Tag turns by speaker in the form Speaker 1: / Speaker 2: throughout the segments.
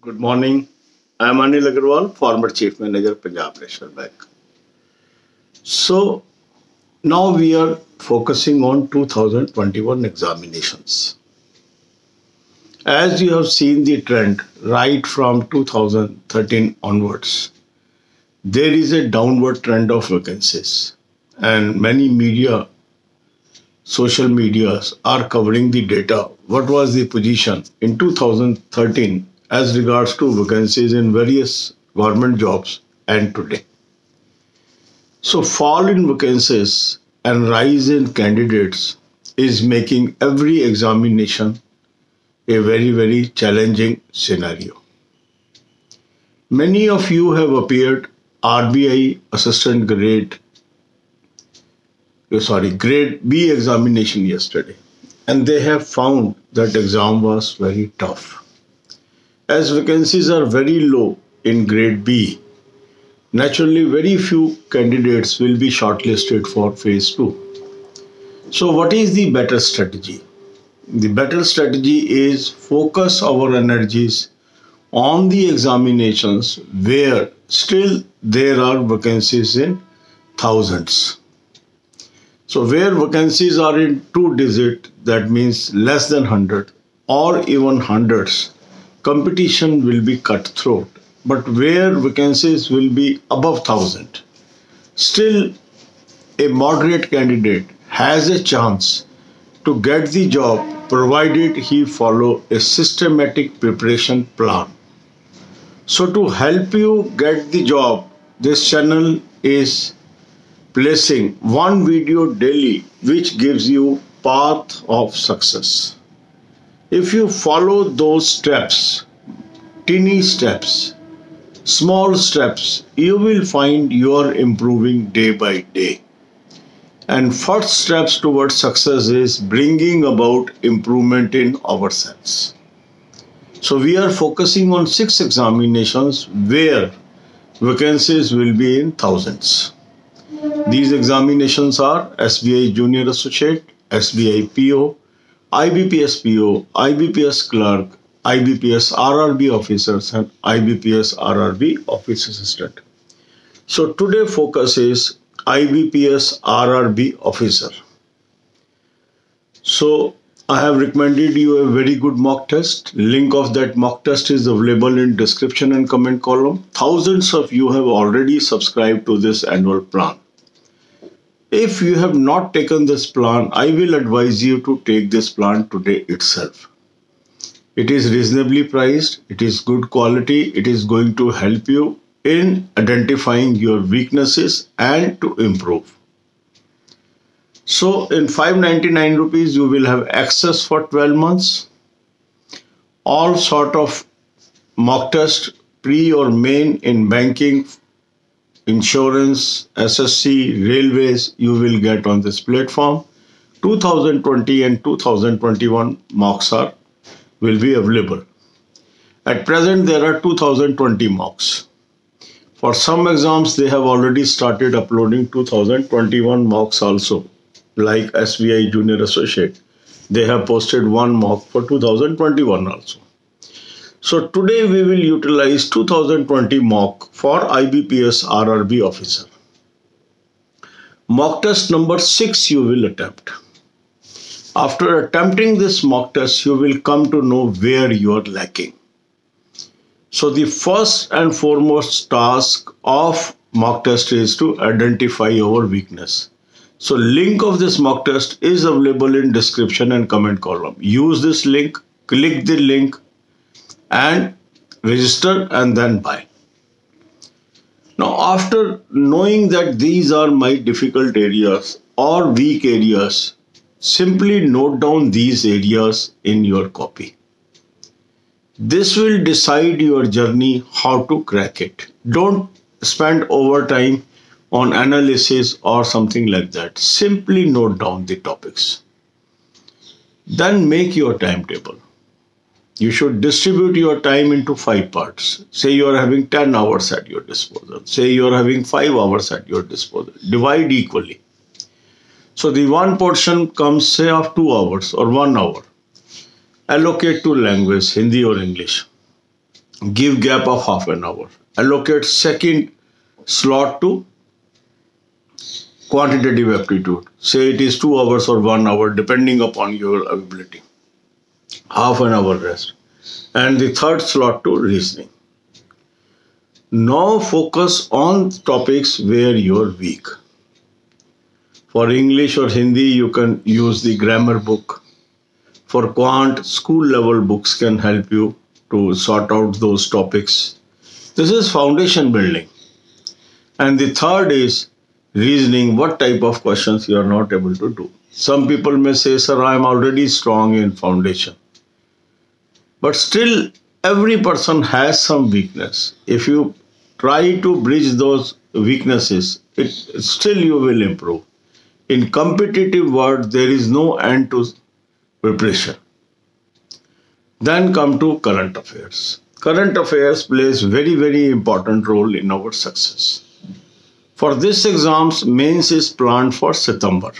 Speaker 1: Good morning. I am Anil Agarwal, former Chief Manager, Punjab National Bank. So now we are focusing on 2021 examinations. As you have seen the trend right from 2013 onwards, there is a downward trend of vacancies, and many media, social medias are covering the data. What was the position in 2013 as regards to vacancies in various government jobs and today? So, fall in vacancies and rise in candidates is making every examination a very challenging scenario. Many of you have appeared RBI assistant grade B examination yesterday, and they have found that exam was very tough. As vacancies are very low in grade B, naturally very few candidates will be shortlisted for phase 2. So what is the better strategy? The better strategy is focus our energies on the examinations where still there are vacancies in thousands. So where vacancies are in 2 digit, that means less than 100 or even hundreds, competition will be cutthroat. But where vacancies will be above 1000, still a moderate candidate has a chance to get the job provided he follow a systematic preparation plan. So to help you get the job, this channel is placing one video daily which gives you path of success. If you follow those steps, teeny steps, small steps, you will find you are improving day by day. And first steps towards success is bringing about improvement in ourselves. So we are focusing on 6 examinations where vacancies will be in thousands. These examinations are SBI Junior Associate, SBI PO, IBPS PO, IBPS Clerk, IBPS RRB Officers and IBPS RRB Office Assistant. So today focus is IBPS RRB Officer. So I have recommended you a very good mock test. Link of that mock test is available in description and comment column. Thousands of you have already subscribed to this annual plan. If you have not taken this plan, I will advise you to take this plan today itself. It is reasonably priced, it is good quality, it is going to help you in identifying your weaknesses and to improve. So in 599 rupees, you will have access for 12 months. All sort of mock test, pre or main in banking, insurance, SSC, railways, you will get on this platform. 2020 and 2021 mocks will be available. At present, there are 2020 mocks. For some exams, they have already started uploading 2021 mocks also, like SBI Junior Associate. They have posted one mock for 2021 also. So today we will utilize 2020 mock for IBPS RRB Officer. Mock test number 6 you will attempt. After attempting this mock test, you will come to know where you are lacking. So the first and foremost task of mock test is to identify our weakness. So link of this mock test is available in description and comment column. Use this link, click the link and register and then buy. Now after knowing that these are my difficult areas or weak areas, simply note down these areas in your copy. This will decide your journey how to crack it. Don't spend overtime on analysis or something like that. Simply note down the topics. Then make your timetable. You should distribute your time into 5 parts. Say you are having 10 hours at your disposal. Say you are having 5 hours at your disposal. Divide equally. So the one portion comes say of 2 hours or 1 hour. Allocate to language, Hindi or English. give gap of half an hour. Allocate second slot to quantitative aptitude. Say it is 2 hours or 1 hour, depending upon your ability. Half an hour rest. And the third slot to reasoning. Now focus on topics where you are weak. For English or Hindi, you can use the grammar book. For quant, school level books can help you to sort out those topics. This is foundation building. And the third is reasoning, what type of questions you are not able to do. Some people may say, sir, I am already strong in foundation. But still, every person has some weakness. If you try to bridge those weaknesses, still you will improve. In competitive world, there is no end to preparation. Then come to current affairs. Current affairs plays very, very important role in our success. For this exams, mains is planned for September.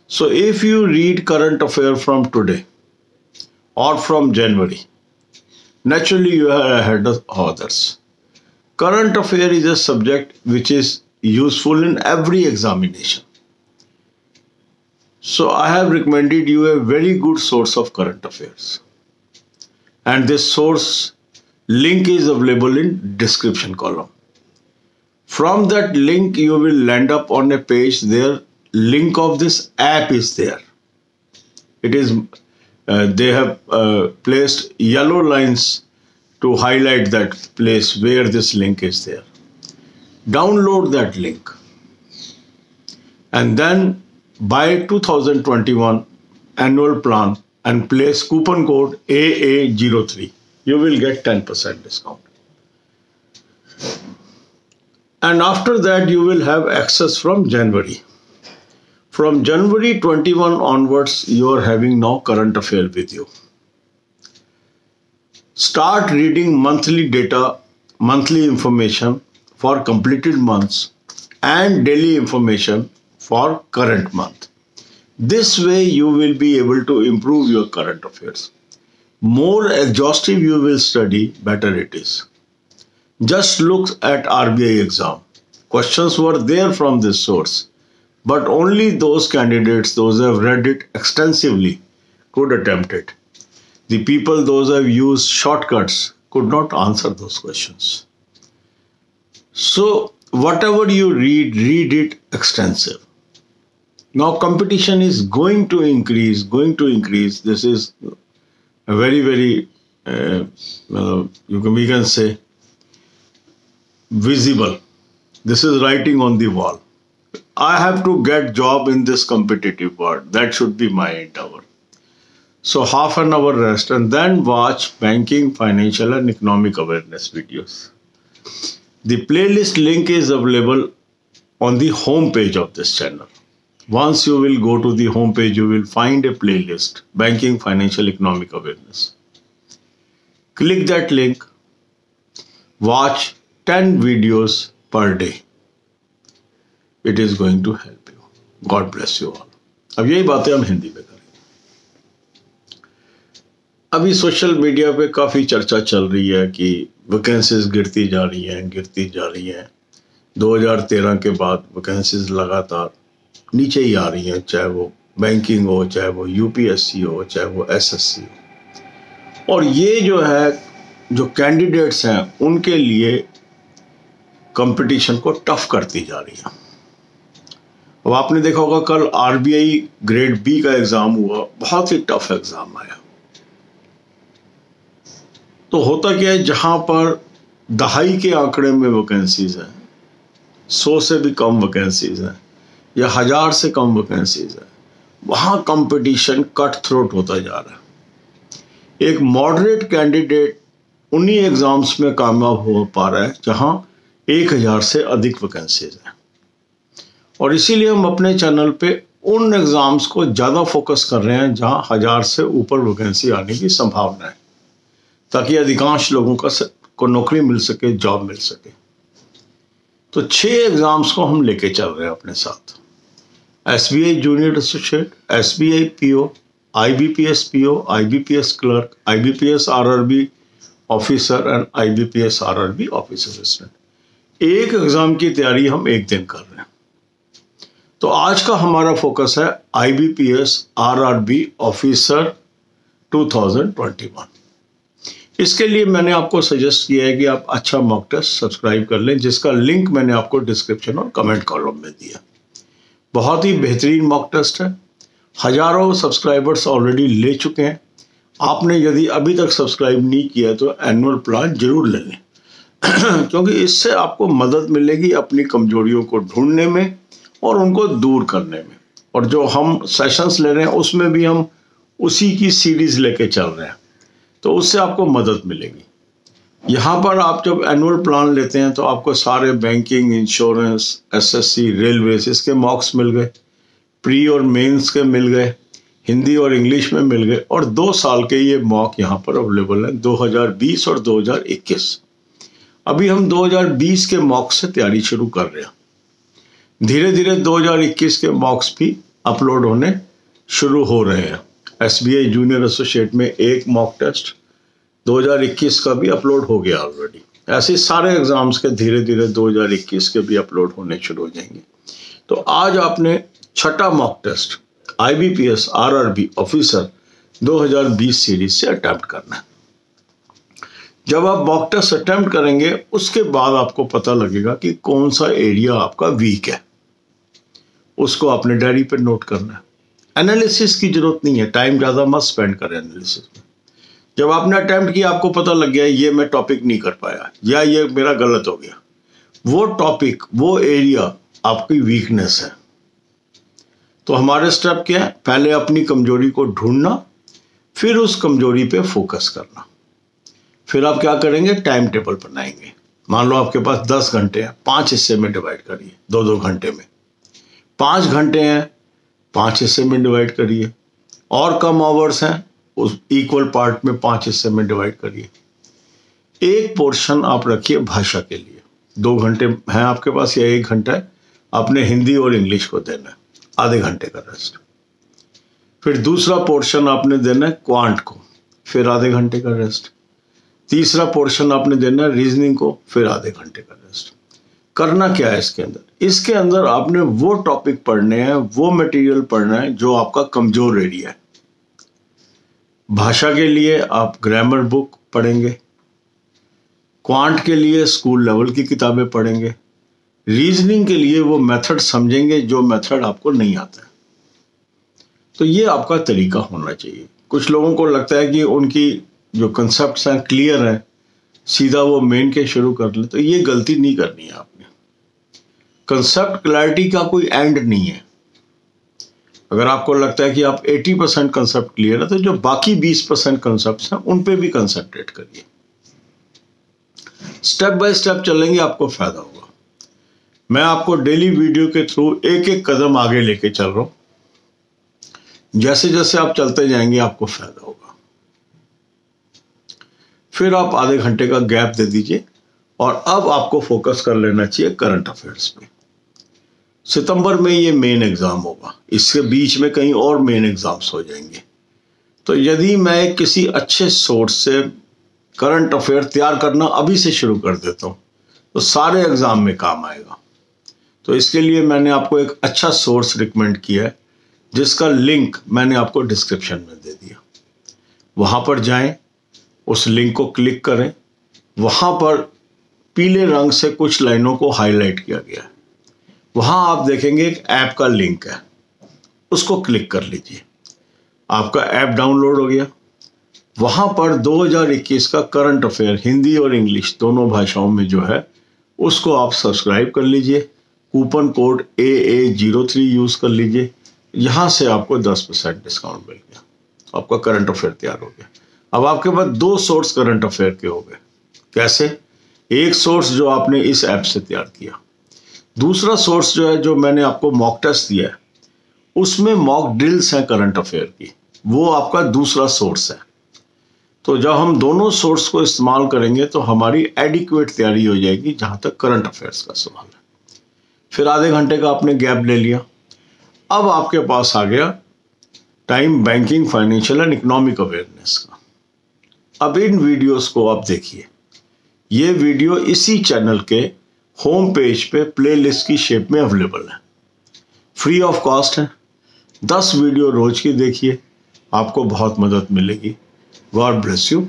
Speaker 1: So if you read current affair from today or from January, naturally you are ahead of others. Current affair is a subject which is useful in every examination. So I have recommended you a very good source of current affairs. And this source link is available in description column. From that link, you will land up on a page there. Link of this app is there. It is, they have placed yellow lines to highlight that place where this link is there. Download that link. And then buy 2021 annual plan and place coupon code AA03. You will get 10% discount. And after that, you will have access from January. From January 21 onwards, you are having now current affair with you. Start reading monthly data, monthly information for completed months and daily information for current month. This way, you will be able to improve your current affairs. More exhaustive you will study, better it is. Just look at RBI exam. Questions were there from this source, but only those candidates, those who have read it extensively, could attempt it. The people, those who have used shortcuts, could not answer those questions. So, whatever you read it extensive. Now, competition is going to increase, This is a very, very, we can say, visible. This is writing on the wall. I have to get job in this competitive world. That should be my endeavor. So half an hour rest and then watch banking, financial and economic awareness videos. The playlist link is available on the home page of this channel. Once you will go to the home page, you will find a playlist, banking, financial, economic awareness. Click that link, watch 10 videos per day. It is going to help you. God bless you all. अब यही बातें हम हिंदी में करेंगे. अभी social media पे काफ़ी चर्चा चल रही है कि वैकेंसीज गिरती जा रही हैं. 2013 के बाद वैकेंसीज लगातार नीचे ही आ रही हैं, चाहे वो बैंकिंग हो, चाहे वो यूपीएससी हो, चाहे वो एसएससी हो. और ये जो है, जो कैंडिडेट्स हैं, उनके लिए कंपटीशन को टफ करती जा रही है. अब आपने देखा होगा कल आरबीआई ग्रेड बी का एग्जाम हुआ, बहुत ही टफ एग्जाम आया. तो होता क्या है, जहां पर दहाई के आंकड़े में वैकेंसीज हैं, 100 से भी कम वैकेंसीज हैं या 1000 से कम वैकेंसीज हैं, वहां कंपटीशन कट थ्रोट होता जा रहा है. एक मॉडरेट कैंडिडेट उन्हीं एग्जाम्स में कामयाब हो पा रहा है जहां 1000 से अधिक वैकेंसीज हैं. और इसीलिए हम अपने चैनल पे उन एग्जाम्स को ज़्यादा फोकस कर रहे हैं जहां 1000 से ऊपर वैकेंसी आने की संभावना है, ताकि अधिकांश लोगों को नौकरी मिल सके, जॉब मिल सके. तो 6 एग्जाम्स को हम लेके चल रहे हैं अपने साथ. SBI junior associate, SBI PO, IBPS PO, IBPS clerk, IBPS RRB officer and IBPS RRB officer assistant. एक एग्जाम की तैयारी हम एक दिन कर रहे हैं। तो आज का हमारा फोकस है IBPS RRB ऑफिसर 2021। इसके लिए मैंने आपको सजेस्ट किया है कि आप अच्छा मॉक टेस्ट सब्सक्राइब कर लें, जिसका लिंक मैंने आपको डिस्क्रिप्शन और कमेंट कॉलम में दिया। बहुत ही बेहतरीन मॉक टेस्ट है, हजारों सब्सक्राइबर्स ऑलरेडी ले चुके हैं। आपने यदि अभी तक सब्सक्राइब नहीं किया तो एनुअल प्लान जरूर ले लें क्योंकि इससे आपको मदद मिलेगी अपनी कमजोरियों को ढूंढने में और उनको दूर करने में। और जो हम सेशंस ले रहे हैं उसमें भी हम उसी की सीरीज लेके चल रहे हैं, तो उससे आपको मदद मिलेगी। यहाँ पर आप जब एनुअल प्लान लेते हैं तो आपको सारे बैंकिंग, इंश्योरेंस, SSC, रेलवेज इसके मॉक्स मिल गए, प्री और मेंस के मिल गए, हिंदी और इंग्लिश में मिल गए, और 2 साल के ये मॉक यहाँ पर अवेलेबल हैं, 2020 और 2021। अभी हम 2020 के मॉक से तैयारी शुरू कर रहे हैं। धीरे धीरे 2021 के मॉक्स भी अपलोड होने शुरू हो रहे हैं। SBI जूनियर एसोसिएट में एक मॉक टेस्ट 2021 का भी अपलोड हो गया ऑलरेडी। ऐसे सारे एग्जाम्स के धीरे धीरे 2021 के भी अपलोड होने शुरू हो जाएंगे। तो आज आपने छठा mock test IBPS RRB officer 2020 series से अटेम्प्ट करना है। जब आप मॉक टेस्ट अटेम्प्ट करेंगे उसके बाद आपको पता लगेगा कि कौन सा एरिया आपका वीक है, उसको आपने डायरी पर नोट करना है। एनालिसिस की जरूरत नहीं है, टाइम ज़्यादा मत स्पेंड करें एनालिसिस में। जब आपने अटेम्प्ट किया आपको पता लग गया ये मैं टॉपिक नहीं कर पाया या ये मेरा गलत हो गया, वो टॉपिक, वो एरिया आपकी वीकनेस है। तो हमारे स्टेप क्या है? पहले अपनी कमजोरी को ढूंढना, फिर उस कमजोरी पे फोकस करना। फिर आप क्या करेंगे? टाइम टेबल बनाएंगे। मान लो आपके पास 10 घंटे हैं, 5 हिस्से में डिवाइड करिए, 2-2 घंटे में। 5 घंटे हैं, 5 हिस्से में डिवाइड करिए, और कम आवर्स हैं उस इक्वल पार्ट में 5 हिस्से में डिवाइड करिए। एक पोर्शन आप रखिए भाषा के लिए, 2 घंटे हैं आपके पास या 1 घंटा है, आपने हिंदी और इंग्लिश को देना है, आधे घंटे का रेस्ट। फिर दूसरा पोर्शन आपने देना है क्वांट को, फिर आधे घंटे का रेस्ट। तीसरा पोर्शन आपने देना है रीजनिंग को, फिर आधे घंटे का रेस्ट। करना क्या है इसके अंदर? इसके अंदर आपने वो टॉपिक पढ़ने हैं, वो मटेरियल पढ़ना है जो आपका कमजोर एरिया है। भाषा के लिए आप ग्रामर बुक पढ़ेंगे, क्वांट के लिए स्कूल लेवल की किताबें पढ़ेंगे, रीजनिंग के लिए वो मेथड समझेंगे जो मेथड आपको नहीं आता है। तो ये आपका तरीका होना चाहिए। कुछ लोगों को लगता है कि उनकी जो कंसेप्ट्स हैं क्लियर हैं, सीधा वो मेन के शुरू कर ले, तो ये गलती नहीं करनी है आपने। कंसेप्ट क्लैरिटी का कोई एंड नहीं है। अगर आपको लगता है कि आप 80% कंसेप्ट क्लियर है, तो जो बाकी 20% कंसेप्ट हैं उन पे भी कंसंट्रेट करिए। स्टेप बाय स्टेप चलेंगे, आपको फायदा होगा। मैं आपको डेली वीडियो के थ्रू एक एक कदम आगे लेके चल रहा हूं। जैसे जैसे आप चलते जाएंगे आपको फायदा होगा। फिर आप आधे घंटे का गैप दे दीजिए, और अब आपको फोकस कर लेना चाहिए करंट अफेयर्स पे। सितंबर में ये मेन एग्जाम होगा, इसके बीच में कहीं और मेन एग्जाम्स हो जाएंगे। तो यदि मैं किसी अच्छे सोर्स से करंट अफेयर तैयार करना अभी से शुरू कर देता हूँ तो सारे एग्जाम में काम आएगा। तो इसके लिए मैंने आपको एक अच्छा सोर्स रिकमेंड किया है, जिसका लिंक मैंने आपको डिस्क्रिप्शन में दे दिया। वहाँ पर जाएं, उस लिंक को क्लिक करें। वहाँ पर पीले रंग से कुछ लाइनों को हाईलाइट किया गया है। वहाँ आप देखेंगे एक ऐप का लिंक है, उसको क्लिक कर लीजिए। आपका ऐप डाउनलोड हो गया। वहाँ पर 2021 का करंट अफेयर हिंदी और इंग्लिश दोनों भाषाओं में जो है उसको आप सब्सक्राइब कर लीजिए। कूपन कोड AA03 यूज़ कर लीजिए। यहाँ से आपको 10% डिस्काउंट मिल गया, आपका करंट अफेयर तैयार हो गया। अब आपके पास 2 सोर्स करंट अफेयर के हो गए। कैसे? एक सोर्स जो आपने इस ऐप से तैयार किया, दूसरा सोर्स जो है, जो मैंने आपको मॉक टेस्ट दिया है, उसमें मॉक ड्रिल्स हैं करंट अफेयर की, वो आपका दूसरा सोर्स है। तो जब हम दोनों सोर्स को इस्तेमाल करेंगे तो हमारी एडिक्वेट तैयारी हो जाएगी जहां तक करंट अफेयर्स का सवाल है। फिर आधे घंटे का आपने गैप ले लिया। अब आपके पास आ गया time banking, financial and economic awareness का। अब इन वीडियोस को आप देखिए। ये वीडियो इसी चैनल के होम पेज पे प्लेलिस्ट की शेप में अवेलेबल है, फ्री ऑफ कॉस्ट है। 10 वीडियो रोज की देखिए, आपको बहुत मदद मिलेगी। God bless you.